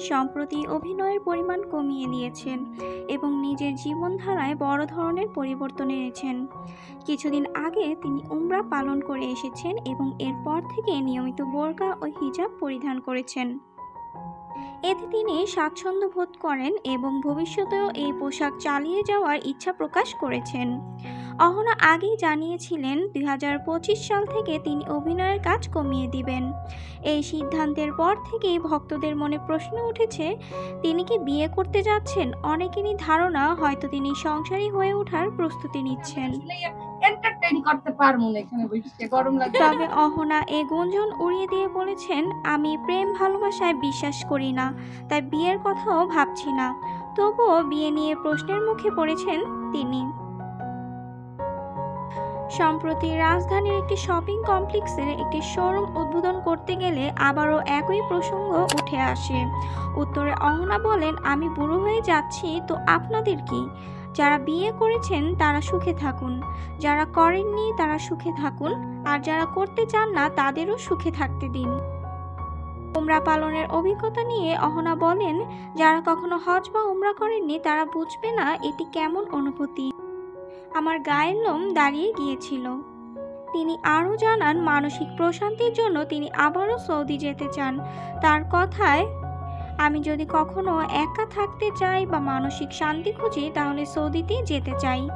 সম্প্রতি অভিনয়ের পরিমাণ কমিয়ে দিয়েছেন এবং নিজের জীবনধারায় বড় ধরনের পরিবর্তন এনেছেন। কিছুদিন আগে তিনি উমরা পালন করে এসেছেন এবং এরপর থেকে নিয়মিত বোরকা ও হিজাব পরিধান করেছেন। এতে তিনি স্বাচ্ছন্দ্য বোধ করেন এবং ভবিষ্যতেও এই পোশাক চালিয়ে যাওয়ার ইচ্ছা প্রকাশ করেছেন। অহনা আগেই জানিয়েছিলেন ২০২৫ সাল থেকে তিনি অভিনয়ের কাজ কমিয়ে দিবেন। এই সিদ্ধান্তের পর থেকেই ভক্তদের মনে প্রশ্ন উঠেছে, তিনি কি বিয়ে করতে যাচ্ছেন? অনেকেরই ধারণা হয়তো তিনি সংসারী হয়ে ওঠার প্রস্তুতি নিচ্ছেন। তবে অহনা এই গুঞ্জন উড়িয়ে দিয়ে বলেছেন, আমি প্রেম ভালোবাসায় বিশ্বাস করি না, তাই বিয়ের কথাও ভাবছি না। তবুও বিয়ে নিয়ে প্রশ্নের মুখে পড়েছেন তিনি। সম্প্রতি রাজধানীর একটি শপিং কমপ্লেক্সের একটি শোরুম উদ্বোধন করতে গেলে আবারও একই প্রসঙ্গ উঠে আসে। উত্তরে অহনা বলেন, আমি বুড়ো হয়ে যাচ্ছি তো আপনাদের কি? যারা বিয়ে করেছেন তারা সুখে থাকুন, যারা করেননি তারা সুখে থাকুন, আর যারা করতে চান না তাদেরও সুখে থাকতে দিন। উমরা পালনের অভিজ্ঞতা নিয়ে অহনা বলেন, যারা কখনো হজ বা উমরা করেননি তারা বুঝবে না এটি কেমন অনুভূতি। আমার গায়ের লোম দাঁড়িয়ে গিয়েছিল। তিনি আরও জানান, মানসিক প্রশান্তির জন্য তিনি আবারও সৌদি যেতে চান। তার কথায়, আমি যদি কখনো একা থাকতে চাই বা মানসিক শান্তি খুঁজি তাহলে সৌদিতেই যেতে চাই।